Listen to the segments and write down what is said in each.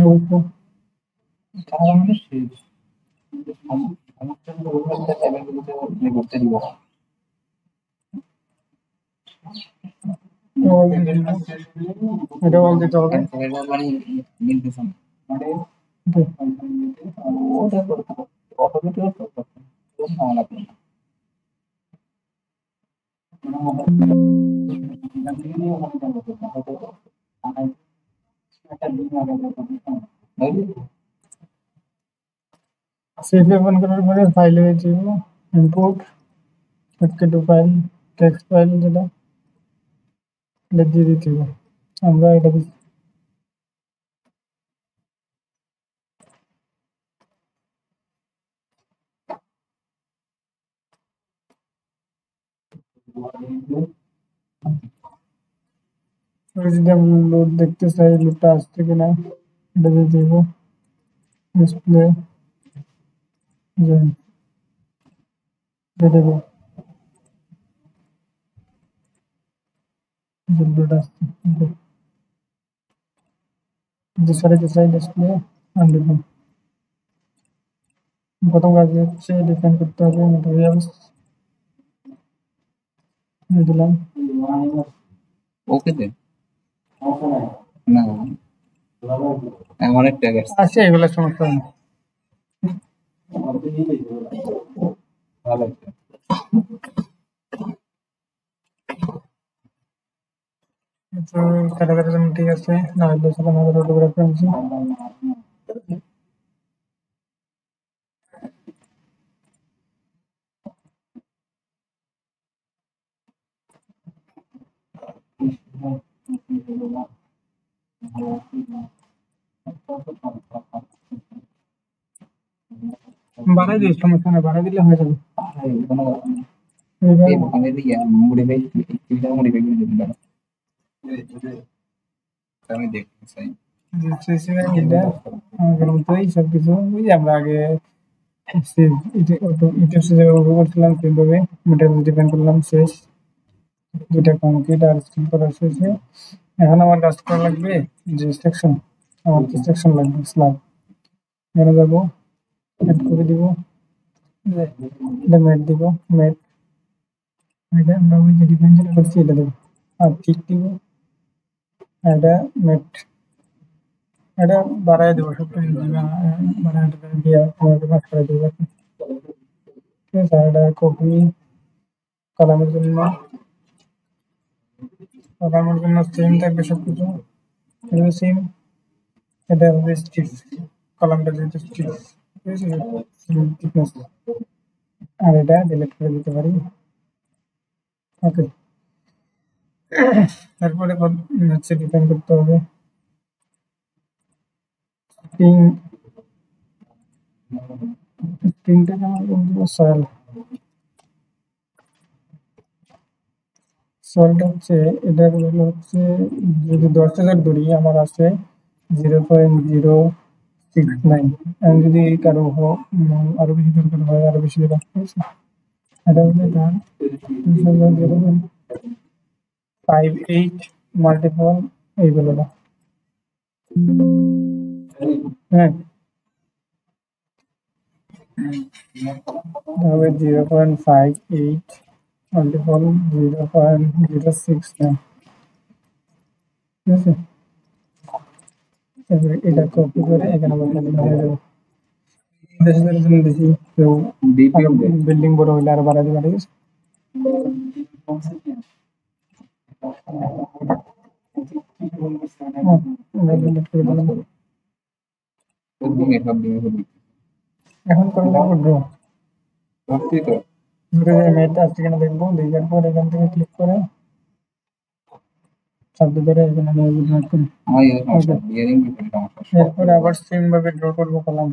বুঝছো। তাহলে আমাদের শেষ সমস্যা করতে দিব এটা বল দিতে হবে। মানে মিলতেছে না মানে ওটা অটোমেটিক সময় লাগবে না সেভ ওপেন করার পরে ফাইলে যাব, import two file, text file যেটা এটা দিয়ে দিতে হবে। আমরা এটা যদি আমি লোড দেখতে চাই, লোডটা আসছে কিনা এটা দিয়ে দিব। ডিসপ্লে দিয়ে দেবো যে লোড আসছে। যে সরাইতে চাই ডিসপ্লে আনলিখুন। প্রথম কাজ হচ্ছে ডিফাইন করতে হবে ম্যাটেরিয়ালস দিয়ে দিলাম। ওকে দে না অনেক ট্যাগ আছে আছে এগুলো সমস্যা নেই। ভালো কাটাকাটির জন্য ঠিক আছে, না হলে সেটা আমাদের অটোগ্রাফ আনছি। বাড়াই দিই, সমস্যা নেই, বাড়াই দিলে হয়ে যাবে। আমি দেখতে চাই আগের মতোই সবকিছু ওই আমরা আগে করছিলাম সেইভাবে মেটেরিয়াল ডিপেন্ড করলাম, শেষ। দুইটা কংক্রিট আর স্টিল করা শেষে এখন আমার কাজ করা লাগবে যে সেকশন, আমার তো সেকশন লাগবে স্ল্যাব। এখানে যাবো, অ্যাড করে দিব, এটা ম্যাট দিব, ম্যাট এটা আমরা ওই যে ডিফাইন যেটা করছি এটা দেবো, আর ঠিক দিব এটা ম্যাট, এটা বাড়ায় দেবো সব কিছু বাড়ায় দিয়ে আমাকে কাজ করে দেবো। ঠিক আছে, আর এটা কপি কলামের জন্য, কলামের জন্য সেম থাকবে সব কিছু, এটা সেম। এটা হবে স্টিচ, কলামটা যেহেতু স্টিচ, ঠিক আছে, থিকনেস। আর এটা ডিলিট করে দিতে পারি। ওকে, তারপরে হচ্ছে ডিফাইন করতে হবে স্প্রিং। স্প্রিংটাকে আমরা বলবো সয়েল। সয়েলটা হচ্ছে এটার হলো হচ্ছে যদি 10,000 ধরি আমার আছে 0.069। আমি যদি কারো আরো বেশি দরকার হয় আরো বেশি দেবো, ঠিক আছে। এটা হলে তার 0.58 মাল্টিপল এইগুলো না, হ্যাঁ তাহলে 0.58 মাল্টিপল 0.069, ঠিক আছে। তারপরে এটা কপি করে এখানে বসাতে হয়ে যাবে। দেশের জন্য দেখি কেউ বিল্ডিং বড় হইলে আরো বাড়াতে পারে, ঠিক আছে। এটা delete করে দিলাম। এখন করে লাগবো ড্র, মেট আসছে কিনা দেখবো, দেখার পর এখান থেকে ক্লিক করে শব্দ ধরে এখানে নিয়ে ড্র করি। এরপরে আবার সেম ভাবে ড্র করবো কলাম,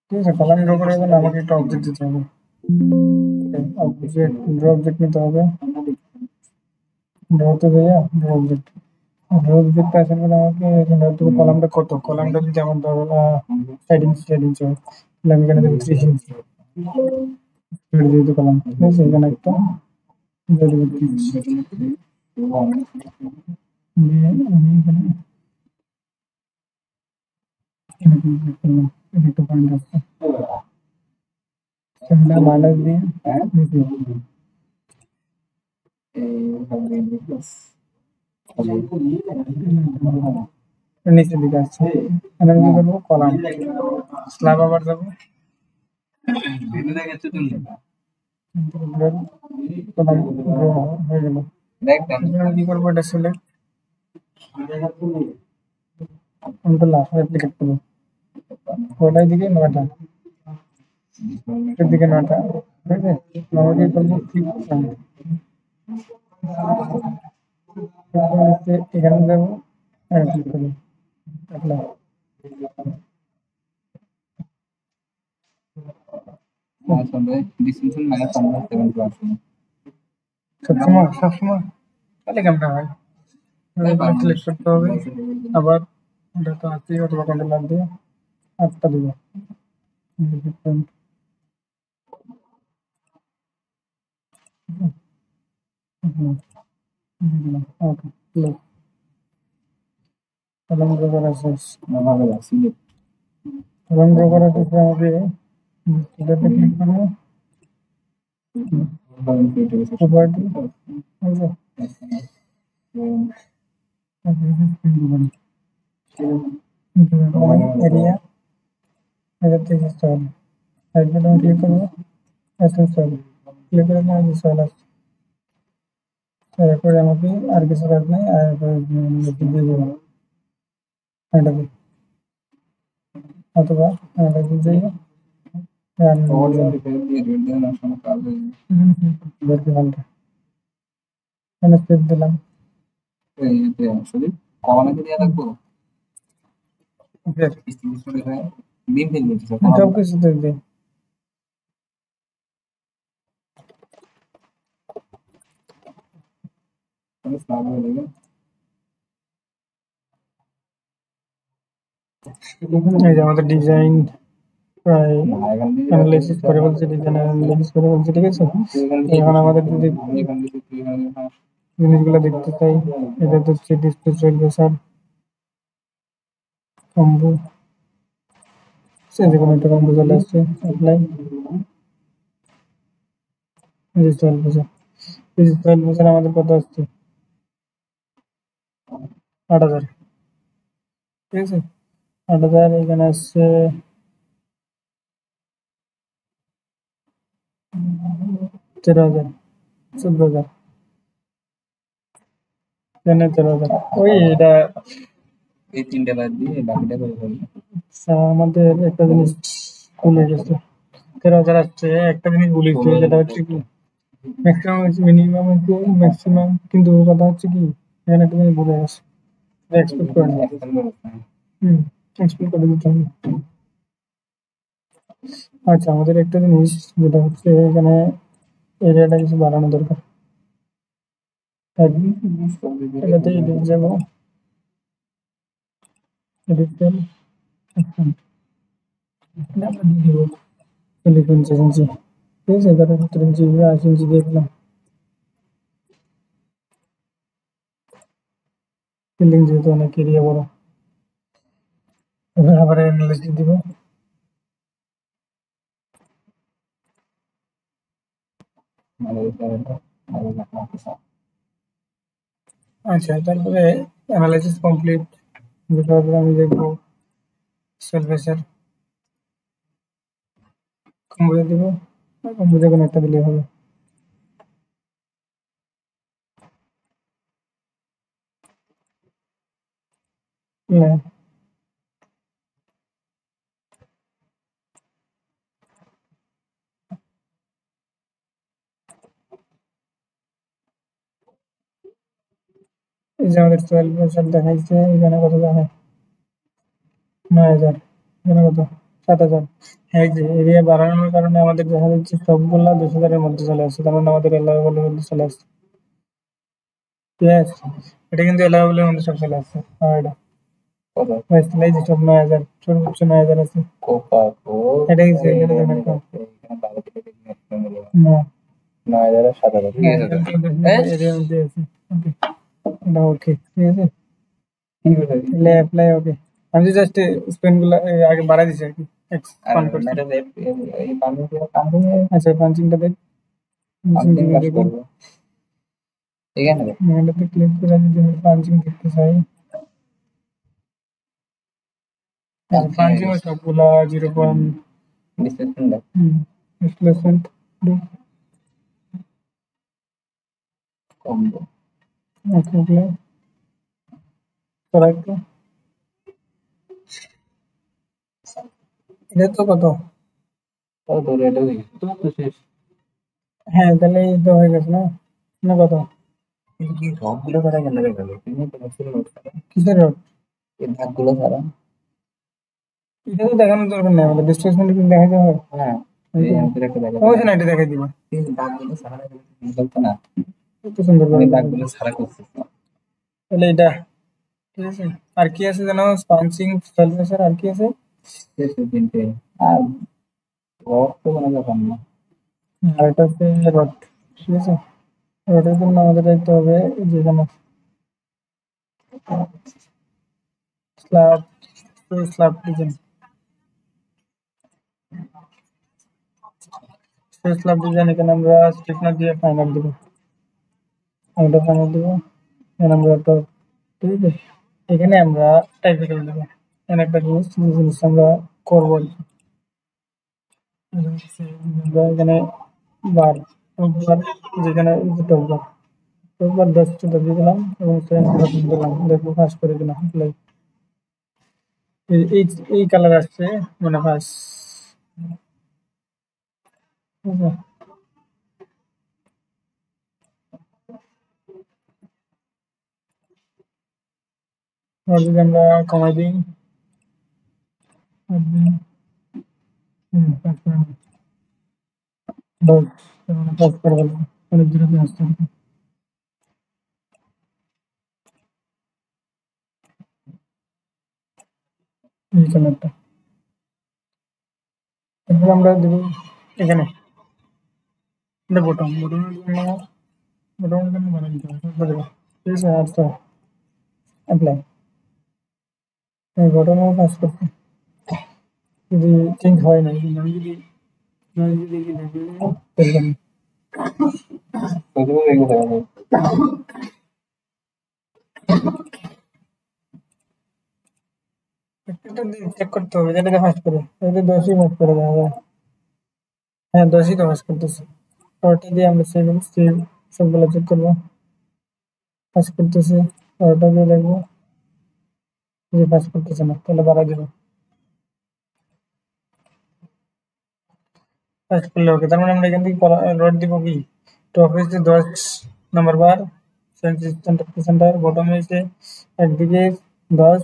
ঠিক আছে। কলাম ড্র করার জন্য আমাকে একটা অবজেক্ট দিতে হবে, অবজেক্ট ড্র অবজেক্ট নিতে হবে। ড্রতে যাইয়া ড্র অবজেক্ট, ড্র অবজেক্ট আসার পরে আমাকে এখানে দেবো কলামটা কত, কলামটা যদি আমার ধরো 8 ইঞ্চি 8 ইঞ্চি হয় তাহলে আমি এখানে দেবো 30 ইঞ্চি যেহেতু কলাম, ঠিক আছে। এখানে একটা ভেরি গুড দিয়ে আমি এখানে ক্লিক করলাম এই একটা পয়েন্ট আছে সেটা মাইনাস দিয়ে নিচে নিচের দিকে আসছে আমি কি করবো কলাম স্ল্যাব আবার যাবো কলাম হয়ে গেল আমি কি করবো এটা সিলেক্ট কন্ট্রোল আর রেপ্লিকেট করবো ওটার দিকে 9টা এর দিকে 9টা ঠিক আছে আমাকে করবো ক্লিক এখানে যাবো ক্লিক করবো apply। সবসময় তাহলে কেমন হয় সিলেক্ট করতে হবে আবার এটা তো আছে অথবা কন্ট্রোল আর দিয়ে 8টা দিব ওকে কলম ড্র করা শেষ কলম ড্র করা শেষে আমাকে এটাতে ক্লিক করবো প্রপার্টি এরিয়া এটার থেকে স্টাইল সাইড বাটন ক্লিক করবো এসএন স্টাইল ক্লিক করে আমি স্টাইল আসছে এরপরে আমাকে আর কিছু কাজ নেই আর দিয়ে দেবো এটাকে অথবা এটাকে দিয়ে দিলাম সব কিছু দেখবে এই যে আমাদের ডিজাইন প্রায় অ্যানালাইসিস করে বলছে ডিজাইন অ্যানালাইসিস করে বলছে ঠিক আছে এখন আমাদের যদি জিনিসগুলো দেখতে চাই এটা তো হচ্ছে ডিসপ্লে চলবে স্যার কম্বো যে কোনো একটা কম্বো চলে আসছে অ্যাপ্লাই ডিজিটাল বছর আমাদের কত আসছে 8,000 ঠিক আছে 8,000 এখানে আসছে 13,000 14,000 এখানে 13,000 ওই এটা এই তিনটা বাদ দিয়ে বাকিটা করে ফেলবো আমাদের একটা জিনিস ভুলে গেছে 13,000 আসছে একটা জিনিস ভুলে গেছে যেটা হচ্ছে কি ম্যাক্সিমাম হচ্ছে মিনিমাম হচ্ছে ম্যাক্সিমাম কিন্তু কথা হচ্ছে কি এখানে একটা জিনিস ভুলে গেছে এক্সপোর্ট করে নিই এক্সপোর্ট করে দিতে হবে আচ্ছা আমাদের একটা জিনিস যেটা হচ্ছে এখানে এরিয়াটা কিছু বাড়ানো দরকার এটাতে এডিট যাবো এডিট করে আমরা দিয়ে দেবো 50 ইঞ্চি ঠিক আছে 70 ইঞ্চি 80 ইঞ্চি দিয়ে দিলাম বিল্ডিং যেহেতু অনেক এরিয়া বড় এবার আবার অ্যানালাইসিস দিব আচ্ছা তারপরে অ্যানালাইসিস কমপ্লিট তারপরে আমি দেখবো সেলফেসের কম্বোজে দিব কম্বোজে কোনো একটা দিলেই হবে না এই যে আমাদের 12% দেখাইছে এখানে কত দেখায় 9,000 এখানে কত 7,000 হ্যাঁ এই যে এরিয়া বাড়ানোর কারণে আমাদের দেখা যাচ্ছে সবগুলা 10,000 এর মধ্যে চলে আসছে তার মানে আমাদের এলাকাগুলোর মধ্যে চলে আসছে ঠিক আছে এটা কিন্তু এলাকাগুলোর মধ্যে সব চলে আসছে আর এটা এই যে সব 9,000 সর্বোচ্চ 9,000 আছে এটা কি এখানে না 9,700 ঠিক হ্যাঁ, আছে তো? এরিয়ার মধ্যে আছে। ওকে, এটা ওকে, ঠিক আছে। ঠিক আছে। তাহলে অ্যাপ্লাই ওকে। আমি জাস্ট স্পেন গুলো আগে বাড়াই দিছি আর কি, আর এক্সপান্ড করছি। মেটাল এই পাঞ্চিং আচ্ছা, পাঞ্চিংটা দেখ, পাঞ্চিং কাজ দেখি। করবো এখানে দেখ। এটাতে ক্লিক করে যদি আমি পাঞ্চিং দেখতে চাই, পাঞ্চিং সবগুলা 0. ডিসপ্লেসমেন্ট দেখ। ডিসপ্লেসমেন্ট কম্বো ওকে, তোরা একটু এটা তো কত? তাও তোর এটা হয়ে গেছে, তোর তো শেষ। হ্যাঁ, তাহলে এই তো হয়ে গেছে না, না কত? কিন্তু কি রকগুলো ছাড়া কেন দেখা গেল? তুমি তো ফুল নোট ছাড়া কিসের রড? এই দাগগুলো ছাড়া। এটা তো দেখানোর দরকার নেই, আমাদের ডিসপ্লেসমেন্ট কিন্তু দেখাতে হবে। হ্যাঁ, এই আমাদের একটা দেখা ওই যে না, এটা দেখাই দিবা। কিন্তু দাগগুলো ছাড়া বলতো না, কত সুন্দর করে আমি দেখাই দাগগুলো দিবা। ছাড়া করতেছি না। তাহলে এটা ঠিক আছে। আর কি আছে জানো? পাঞ্চিং, সালভেশন, আর কি আছে? শেষ তিনটে। আর রক তো কোনো ব্যাপার না। আর এটা হচ্ছে রড, ঠিক আছে। রডের জন্য আমাদের দেখতে হবে যেখানে slab, slab design, slab design. এখানে আমরা স্টিফনার দিয়ে ফাইনাল দিব, আমরা ফাইনাল দিব। এখানে আমরা একটা, ঠিক আছে। এখানে আমরা টাইপিক্যাল দেবো। এখানে একটা জিনিস আমরা করবো আর কি। আমরা এখানে বার, বার, যেখানে টপবার, টপবার 10টা দিয়ে দিলাম এবং সেভেন দিলাম, দেখবো পাস করে কিনা। এই এই কালার আসছে মানে পাস, ঠিক আছে। আর যদি আমরা কমাই দিই, পাস করে নেবো। দশ, পাস করে বলবো, অনেক দূরে দিয়ে আসতে হবে। এই কালারটা, এরপর আমরা দেবো এখানে, এটা বটম, বটমের জন্য বানিয়ে দিতে হবে, দেবো, ঠিক আছে। আর তো অ্যাপ্লাই, এই বটমও কাজ করতে যদি চেঞ্জ হয় না, কিন্তু আমি যদি দেখবেন ওগুলো রেখে দেবো। একটা চেক করতে হবে, যেটা ফার্স্ট করে এটা 10ই মুভ করে দেওয়া যায়। হ্যাঁ, 10ই তো ফার্স্ট করতেছে। ওটা দিয়ে আমরা সেভ সেভ সবগুলো চেক করবো, ফার্স্ট করতেছে। ওটা দিয়ে দেখবো যে ফার্স্ট করতেছে না, তাহলে বাড়াই দেবো। ফার্স্ট করলে ওকে, তার মানে আমরা এখান থেকে রড দিব কি, টপ হয়েছে 10 নম্বর বার, সেন্টার টু সেন্টার, বটম হয়েছে একদিকে 10,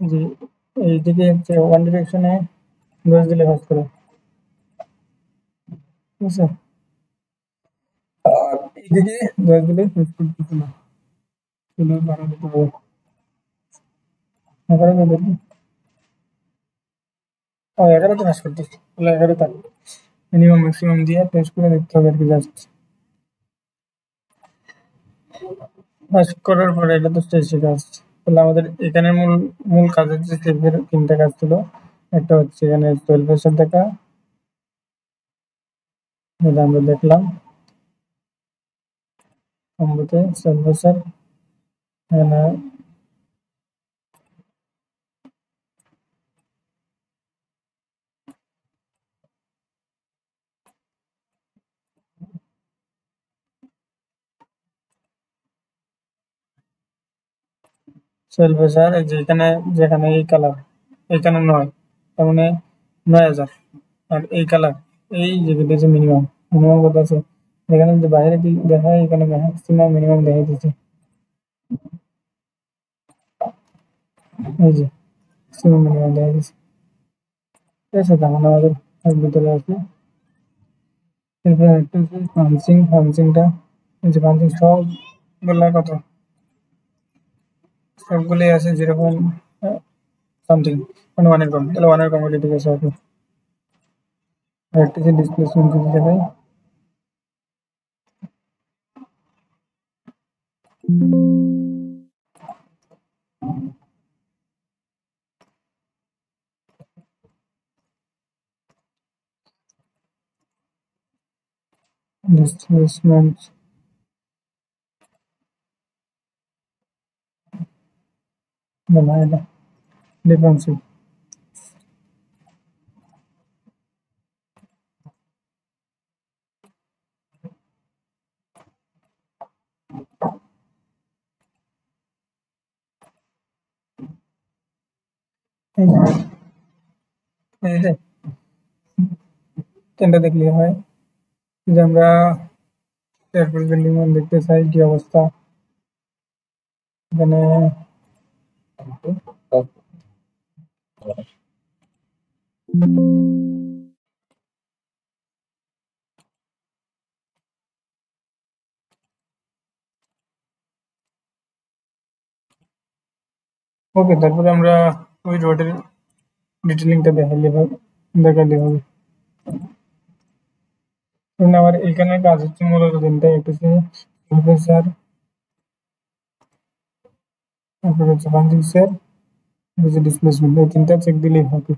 জি, এইদিকে হচ্ছে ওয়ান ডিরেকশনে 10 দিলে ফার্স্ট করে, ঠিক আছে। আর এইদিকে 10 দিলে ফার্স্ট করতেছে না, তাহলে বাড়া দিতে হবে। এগারো দিয়ে দেখি, ও 11তে ফার্স্ট করতেছে, তাহলে 11 থাক। মিনিমাম ম্যাক্সিমাম দিয়ে টেস্ট করে দেখতে হবে আর কি, জাস্ট ফার্স্ট করার পরে এটা তো শেষই কাজ। তাহলে আমাদের এখানে মূল মূল কাজ হচ্ছে স্টেপের 3টা কাজ ছিল। একটা হচ্ছে এখানে 12 দেখা, এটা আমরা দেখলাম কম্বোতে 12 এখানে, এই যে এখানে, যেখানে এই কালার, এখানে 9, তার মানে 9,000। আর এই কালার, এই যেটা হচ্ছে মিনিমাম, মিনিমাম কত আছে এখানে, যদি বাইরে কি দেখায়, এখানে ম্যাক্সিমাম মিনিমাম দেখা দিচ্ছে, এই যে ম্যাক্সিমাম মিনিমাম দেখা দিচ্ছে, ঠিক আছে। তার মানে আমাদের এর ভিতরে আছে। এরপর একটা হচ্ছে পাঞ্চিং, পাঞ্চিংটা, এই যে পাঞ্চিং সবগুলা কত, সবগুলোই আছে যেরকম সামথিং, মানে ওয়ানের কম, তাহলে ওয়ানের কম হলে ঠিক আছে। ওকে, আর একটা হচ্ছে ডিসপ্লেসমেন্ট যদি দেখায়, ডিসপ্লেসমেন্ট না এটা ডিফেন্সিভ। এই যে তিনটা দেখলে হয়। যদি আমরা এয়ারপোর্ট বিল্ডিং দেখতে চাই কি অবস্থা, এখানে ওকে, তারপরে আমরা ওই রোডের ডিটেলিংটা দেখালে হবে। আমার এখানে কাজ হচ্ছে মূলত তিনটা, একটা হচ্ছে প্রফেসর, তারপরে হচ্ছে ফান্ডিং স্যার, হচ্ছে ডিসপ্লেসমেন্ট, এই তিনটা চেক দিলেই হবে।